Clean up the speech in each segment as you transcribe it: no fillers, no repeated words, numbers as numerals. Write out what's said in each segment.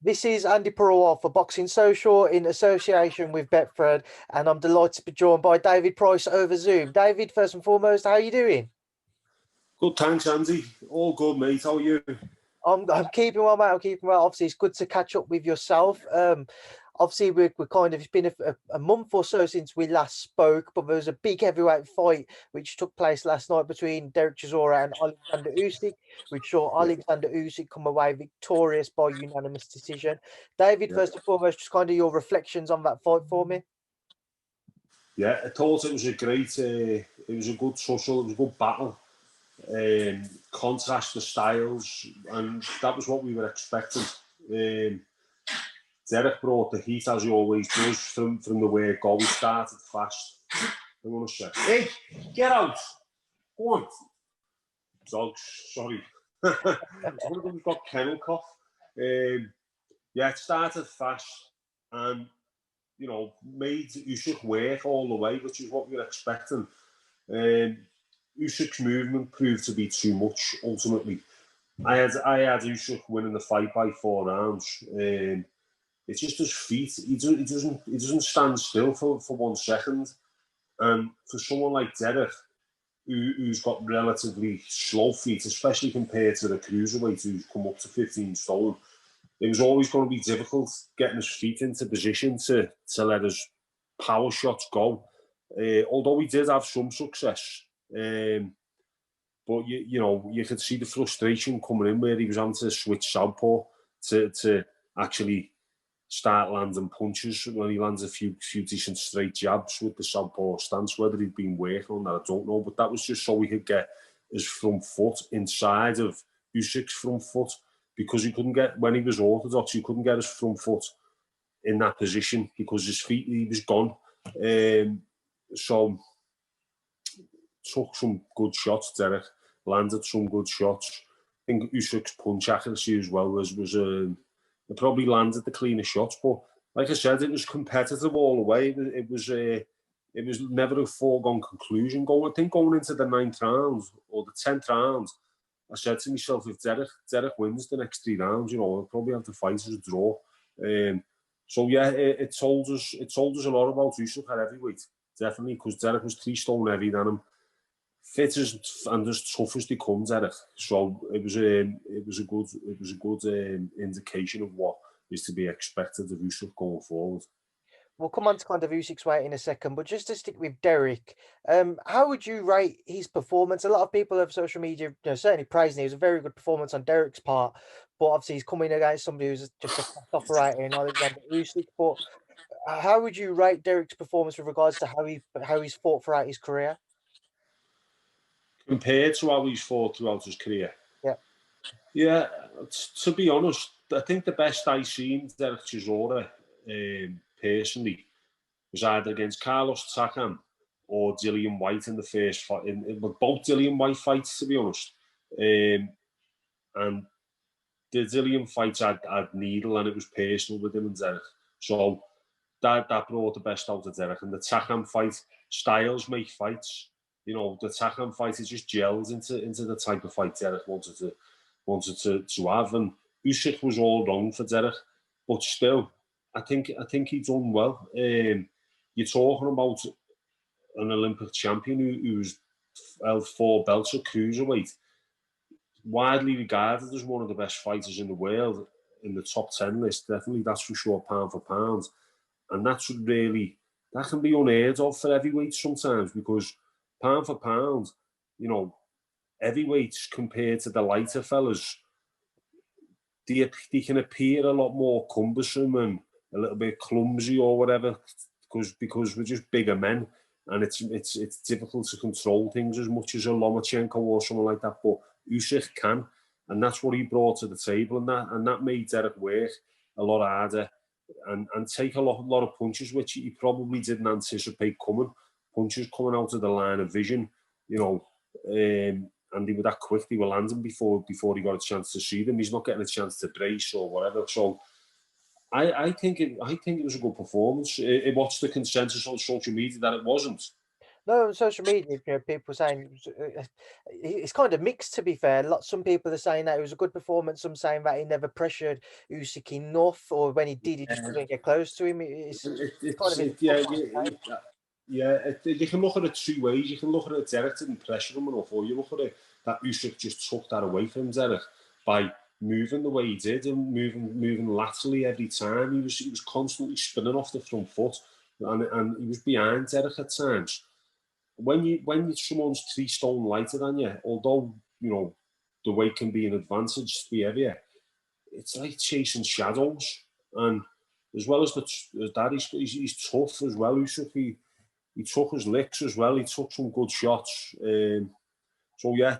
This is Andy Purewal for Boxing Social in association with Betfred, and I'm delighted to be joined by David Price over Zoom. David, first and foremost, how are you doing? Good, thanks, Andy. All good, mate. How are you? I'm keeping well, mate. I'm keeping well. Obviously, it's good to catch up with yourself. Obviously, we're kind of, it's been a month or so since we last spoke, but there was a big heavyweight fight which took place last night between Derek Chisora and Alexander Usyk, which saw Alexander Usyk come away victorious by unanimous decision. David, first and foremost, just kind of your reflections on that fight for me. Yeah, I thought it was a great, it was a good tussle, it was a good battle. Contrast the styles, and that was what we were expecting. Derek brought the heat, as he always does, from the word go. He started fast. I'm going to say, hey, get out! Go on! Dogs, sorry. One of them's got kennel cough. Yeah, it started fast, and you know, made Usyk work all the way, which is what we were expecting. Usyk's movement proved to be too much, ultimately. I had Usyk winning the fight by 4 rounds. It's just his feet. He doesn't stand still for 1 second. And for someone like Derek, who's got relatively slow feet, especially compared to the cruiserweight who's come up to 15 stone, it was always going to be difficult getting his feet into position to let his power shots go. Although we did have some success. But you know, you could see the frustration coming in where he was having to switch southpaw to actually start landing punches. When he lands a few decent straight jabs with the southpaw stance, whether he'd been working on that, I don't know. But that was just so he could get his front foot inside of Usyk's front foot, because he couldn't get, when he was orthodox, he couldn't get his front foot in that position because his feet, he was gone. So took some good shots, Derek. Landed some good shots. I think Usyk's punch accuracy as well was probably landed the cleaner shots. But like I said, it was competitive all the way. It was never a foregone conclusion. I think going into the 9th round or the 10th round, I said to myself, if Derek wins the next 3 rounds, you know, I'll probably have to fight as a draw. So yeah, it told us a lot about Usyk at heavyweight, definitely, because Derek was 3 stone heavier than him. Fit and as tough as they come, Derek. So it was a good indication of what is to be expected of Usyk going forward. We'll come on to kind of Usyk's weight in a second, but just to stick with Derek, how would you rate his performance? A lot of people of social media, certainly praising it. It was a very good performance on Derek's part, but obviously he's coming against somebody who's just a fast operator in Alexander Usyk. But how would you rate Derek's performance with regards to how he's fought throughout his career? Compared to how he's fought throughout his career? Yeah, to be honest, I think the best I've seen Derek Chisora, personally, was either against Carlos Takam or Dillian White in the first fight. Both Dillian White fights, to be honest. And the Dillian fights had needle, and it was personal with him and Derek. So that brought the best out of Derek. And the Takam fight, styles make fights. You know, the Takam fight, it just gels into the type of fight Derek wanted to have. And Usyk was all wrong for Derek, but still, I think he done well. You're talking about an Olympic champion who's held 4 belts at cruiserweight, widely regarded as one of the best fighters in the world, in the top 10 list. Definitely, that's for sure, pound for pound. And that can be unheard of for heavyweights sometimes, because pound for pound, you know, heavyweights compared to the lighter fellas, they can appear a lot more cumbersome and a little bit clumsy or whatever, because we're just bigger men, and it's difficult to control things as much as a Lomachenko or someone like that. But Usyk can, and that's what he brought to the table, and that made Derek work a lot harder and take a lot of punches, which he probably didn't anticipate coming. Punches coming out of the line of vision, you know, and they were that quick. They were landing before he got a chance to see them. He's not getting a chance to brace or whatever. So I think it was a good performance. What's the consensus on social media that it wasn't? No, on social media, people saying it's kind of mixed. To be fair, some people are saying that it was a good performance. Some saying that he never pressured Usyk enough, or when he did, he just couldn't get close to him. It's kind of You can look at it two ways. You can look at it Derek didn't pressure him enough, or you look at it that Usyk just took that away from Derek by moving the way he did and moving laterally every time. He was constantly spinning off the front foot, and he was behind Derek at times. When someone's 3 stone lighter than you, although the weight can be an advantage to be heavier, it's like chasing shadows. And as well as that, he's tough as well. He took his licks as well. He took some good shots. So yeah,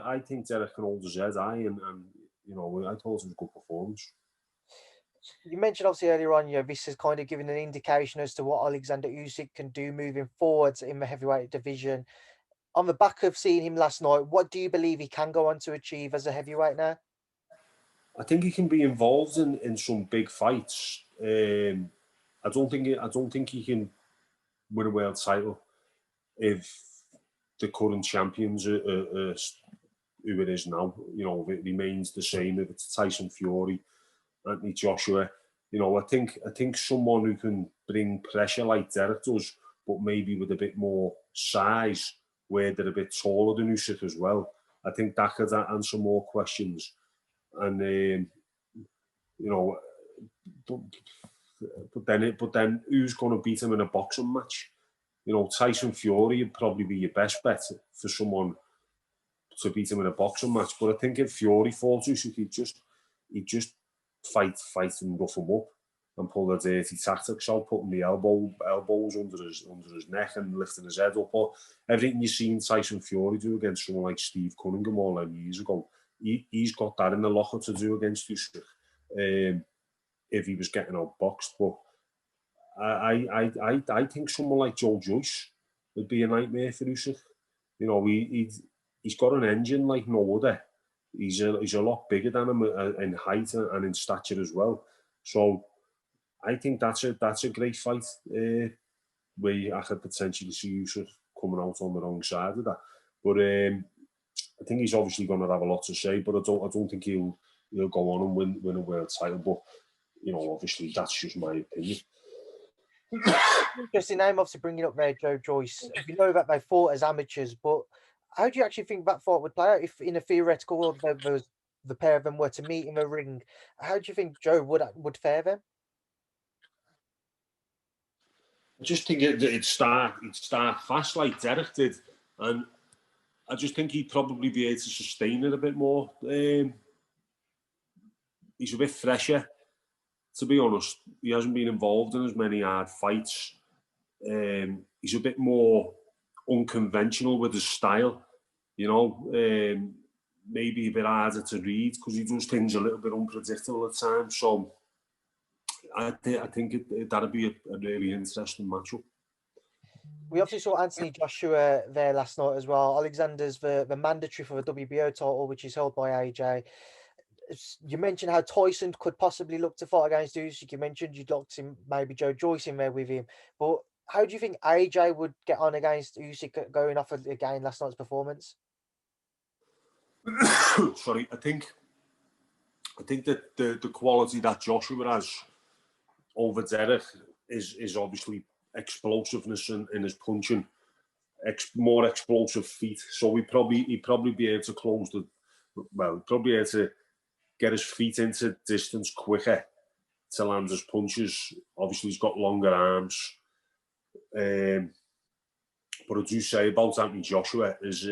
I think Derek can hold his head high, and I thought it was a good performance. You mentioned obviously earlier on, this has kind of given an indication as to what Alexander Usyk can do moving forwards in the heavyweight division. On the back of seeing him last night, what do you believe he can go on to achieve as a heavyweight now? I think he can be involved in some big fights. I don't think he can win a world title if the current champions are who it is now. If it remains the same, if it's Tyson Fury, Anthony Joshua, I think someone who can bring pressure like Derek does, but maybe with a bit more size, where they're a bit taller than Usyk as well. I think that could answer more questions. And but then who's going to beat him in a boxing match? Tyson Fury would probably be your best bet for someone to beat him in a boxing match. But I think if Fury falls Usyk, he'd just fight and rough him up and pull the dirty tactics out, putting the elbows under his neck and lifting his head up. Or everything you've seen Tyson Fury do against someone like Steve Cunningham all them years ago, he's got that in the locker to do against Usyk if he was getting outboxed. But I think someone like Joe Joyce would be a nightmare for Usyk. He's got an engine like no other. He's a lot bigger than him in height and in stature as well. So I think that's a great fight where I could potentially see Usyk coming out on the wrong side of that. But I think he's obviously going to have a lot to say. But I don't think he'll go on and win a world title. But obviously that's just my opinion. Interesting name, obviously bringing up there, Joe Joyce. We know that they fought as amateurs, but how do you actually think that fight would play out if, in a theoretical world, the pair of them were to meet in a ring? How do you think Joe would fare them? I just think it'd start fast like Derek did, and I just think he'd probably be able to sustain it a bit more. He's a bit fresher, to be honest. He hasn't been involved in as many hard fights. He's a bit more unconventional with his style, maybe a bit harder to read because he does things a little bit unpredictable at times. So I think that'd be a really interesting matchup. We obviously saw Anthony Joshua there last night as well. Alexander's the mandatory for the WBO title, which is held by AJ. You mentioned how Tyson could possibly look to fight against Usyk. You mentioned you'd like to maybe Joe Joyce in there with him. But how do you think AJ would get on against Usyk going off again last night's performance? Sorry, I think that the quality that Joshua has over Derek is obviously explosiveness in his punching, more explosive feet. So he'd probably be able to probably able to get his feet into distance quicker to land his punches. Obviously, he's got longer arms. But I do say about Anthony Joshua is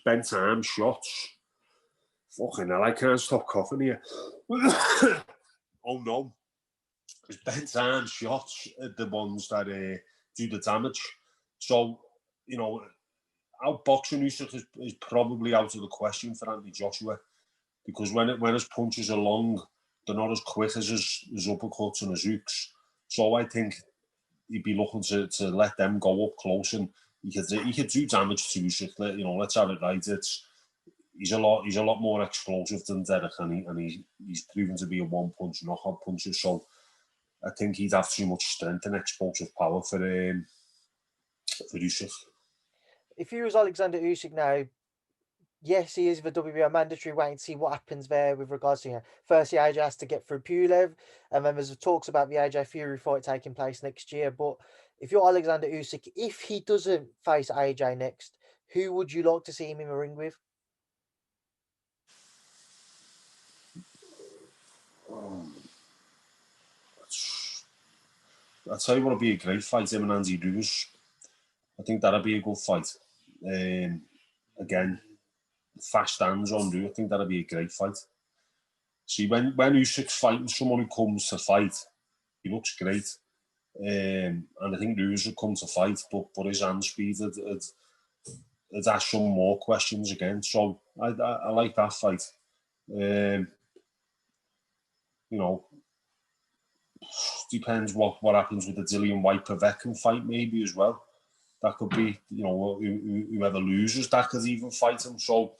bent arm shots. Fucking hell, I can't stop coughing here. Oh no. His bent arm shots are the ones that do the damage. So, outboxing Usyk is probably out of the question for Anthony Joshua because when his punches are long, they're not as quick as his uppercuts and his hooks. So I think he'd be looking to let them go up close and he could do damage to Usyk. Let's have it right. He's a lot more explosive than Derek, and he's proven to be a one-punch knockout puncher. So I think he'd have too much strength and explosive power for for Usyk. If you was Alexander Usyk now, yes, he is the WBO mandatory, waiting to see what happens there with regards to, firstly, AJ has to get through Pulev, and then there's talks about the AJ Fury fight taking place next year. But if you're Alexander Usyk, if he doesn't face AJ next, who would you like to see him in the ring with? I'll tell you what would be a great fight, him and Andi Ruiz. I think that'd be a good fight. Again, fast hands on Ruiz. I think that'd be a great fight. See, when Usyk's fighting someone who comes to fight, he looks great. And I think Ruiz would come to fight, but his hand speed would ask some more questions again. So I like that fight. Depends what happens with the Dillian White-Povetkin fight maybe as well. That could be, whoever loses, that could even fight him. So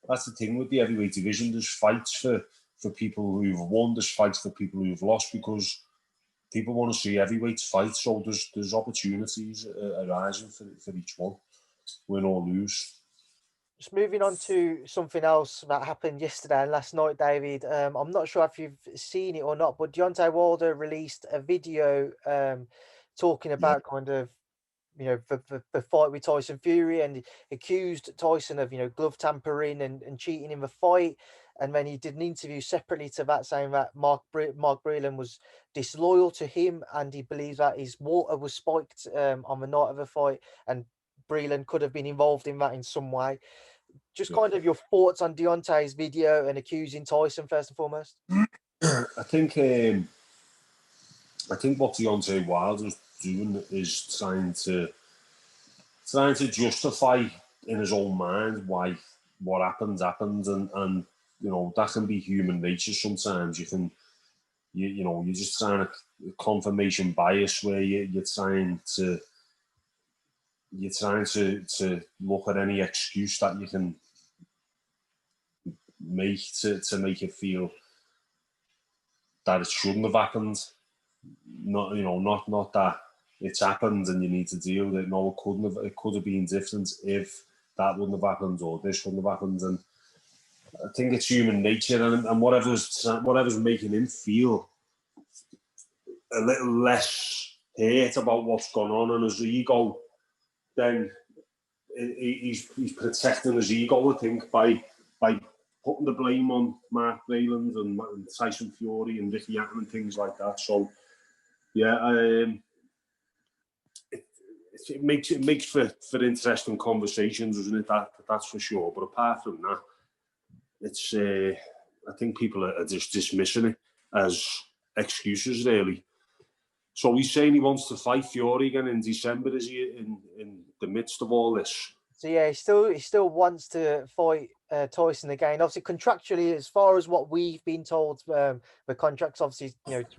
that's the thing with the heavyweight division. There's fights for people who've won, there's fights for people who've lost, because people want to see heavyweights fight. So there's opportunities arising for each one, win or lose. Just moving on to something else that happened yesterday and last night, David. I'm not sure if you've seen it or not, but Deontay Wilder released a video talking about kind of, the fight with Tyson Fury, and accused Tyson of, glove tampering and cheating in the fight. And then he did an interview separately to that, saying that Mark Breland was disloyal to him, and he believes that his water was spiked on the night of the fight, and Breland could have been involved in that in some way. Just kind of your thoughts on Deontay's video and accusing Tyson first and foremost. I think what Deontay Wilder's doing is trying to justify in his own mind why what happens, and that can be human nature. Sometimes you're just trying to confirmation bias, where you're trying to look at any excuse that you can make to make it feel that it shouldn't have happened. Not that it's happened and you need to deal with it. No, it couldn't have. It could have been different if that wouldn't have happened or this wouldn't have happened. And I think it's human nature, and whatever's making him feel a little less hurt about what's gone on and his ego, then he's protecting his ego, I think, by putting the blame on Mark Breland and Tyson Fury and Ricky Hatton and things like that. So, yeah, it makes for interesting conversations, doesn't it? That's for sure. But apart from that, it's I think people are just dismissing it as excuses, really. So he's saying he wants to fight Fury again in December, is he, in the midst of all this? So yeah, he still wants to fight Tyson again. Obviously, contractually, as far as what we've been told, the contracts obviously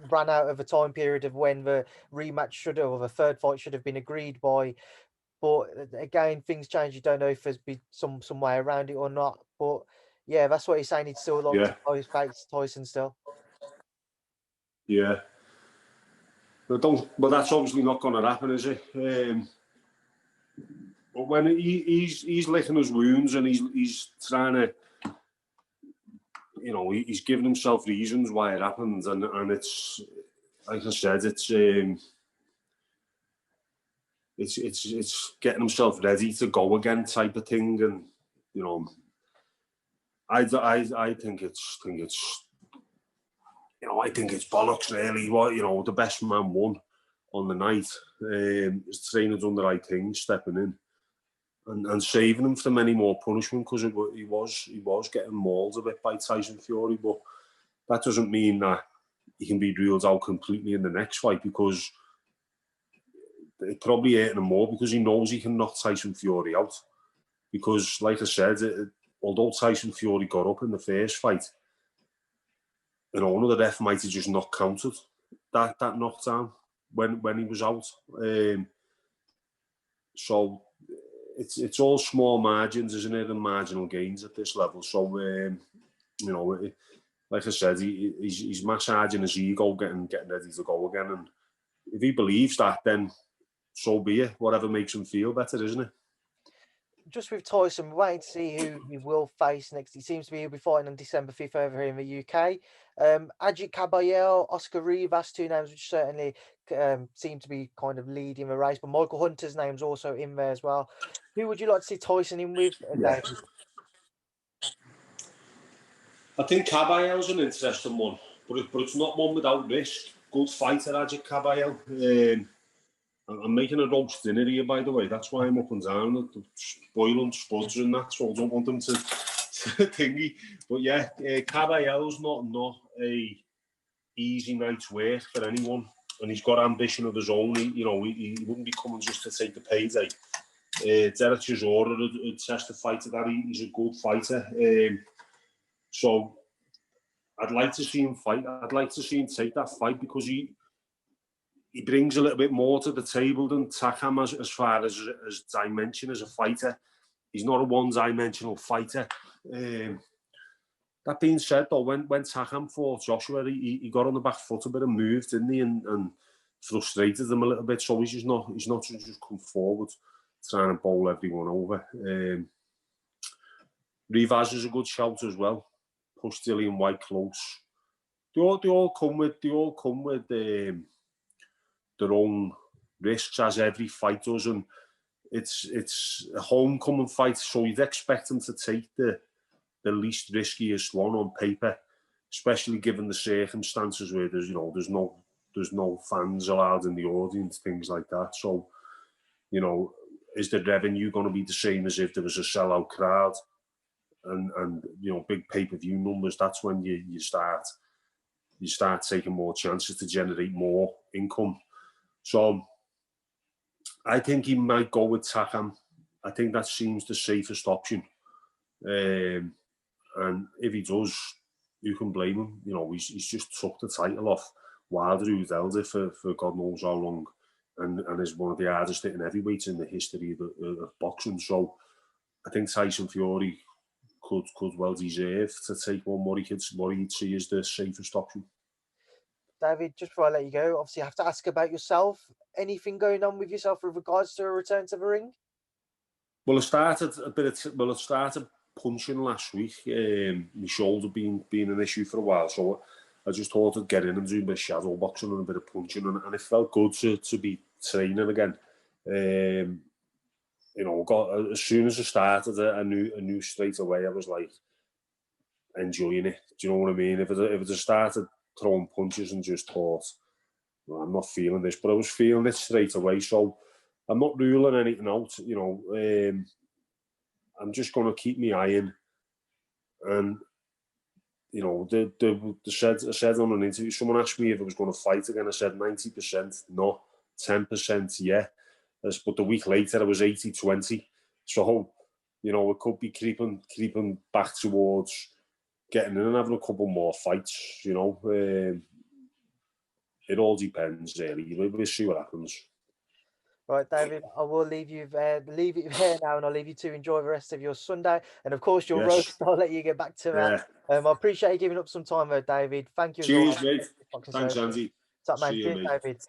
ran out of a time period of when the rematch should have, or the third fight should have been agreed by. But again, things change. You don't know if there's been some way around it or not. But yeah, that's what he's saying. He'd still like to fight Tyson still. Yeah. But that's obviously not going to happen, is it? But when he's licking his wounds and he's trying to, he's giving himself reasons why it happens, and it's like I said, it's getting himself ready to go again, type of thing, and I think it's I think it's bollocks, really. The best man won on the night. His trainer's done the right thing, stepping in and saving him from any more punishment, because he was getting mauled a bit by Tyson Fury. But that doesn't mean that he can be ruled out completely in the next fight, because it probably hurting him more because he knows he can knock Tyson Fury out. Because, like I said, although Tyson Fury got up in the first fight, the ref might have just not counted that knockdown when he was out. So it's all small margins, isn't it, and marginal gains at this level. So like I said, he's massaging his ego, getting ready to go again. And if he believes that, then so be it. Whatever makes him feel better, isn't it? Just with Tyson, we're waiting to see who he will face next. It seems to be he'll be fighting on December 5th over here in the UK. Ajit Caballero, Oscar Rivas, two names which certainly seem to be kind of leading the race, but Michael Hunter's name's also in there as well. Who would you like to see Tyson in with, David? I think Caballero's an interesting one, but it's not one without risk. Good fighter, Ajit Caballero. I'm making a roast dinner here, by the way. That's why I'm up and down, boiling spuds and that, so I don't want them to thingy. But yeah, Caballero's not a easy night's work for anyone, and he's got ambition of his own. He wouldn't be coming just to take the payday. Derek Chisora would testify to that. He's a good fighter. So I'd like to see him fight. I'd like to see him take that fight because he brings a little bit more to the table than Takam as far as dimension as a fighter. He's not a one-dimensional fighter. That being said, though, when Takam fought Joshua, he got on the back foot a bit and moved, didn't he? And frustrated them a little bit. So he's not just come forward trying to bowl everyone over. Rivas is a good shout as well. Push Dillian White close. They all come with their own risks, as every fight does, and it's a homecoming fight, so you'd expect them to take the least riskiest one on paper, especially given the circumstances where there's no fans allowed in the audience, things like that. So, is the revenue going to be the same as if there was a sellout crowd and big pay-per-view numbers? That's when you start taking more chances to generate more income. So I think he might go with Takam. I think that seems the safest option. And if he does, you can blame him. He's just took the title off Wilder, who's held it for God knows how long, and is one of the hardest hitting heavyweights in the history of boxing. So I think Tyson Fury could well deserve to take one what he'd see as the safest option. David, just before I let you go, obviously I have to ask about yourself. Anything going on with yourself with regards to a return to the ring? Well, I started punching last week. My shoulder being an issue for a while, so I just thought I'd get in and do a bit of shadow boxing and a bit of punching, and it felt good to be training again. As soon as I started, I knew straight away. I was like enjoying it. Do you know what I mean? If it had started throwing punches and just thought, well, I'm not feeling this, but I was feeling it straight away. So I'm not ruling anything out. I'm just going to keep my eye in. And I said on an interview, someone asked me if I was going to fight again. I said 90% no, 10% yeah. But the week later, I was 80-20. So, it could be creeping back towards getting in and having a couple more fights. It all depends, really. We'll see what happens. Right, David, I will leave it there now, and I'll leave you to enjoy the rest of your Sunday. And of course, your roast, I'll let you get back to that. I appreciate you giving up some time there, David. Thank you. Cheers, mate. Thanks, Andy. What's up, man? Cheers, David.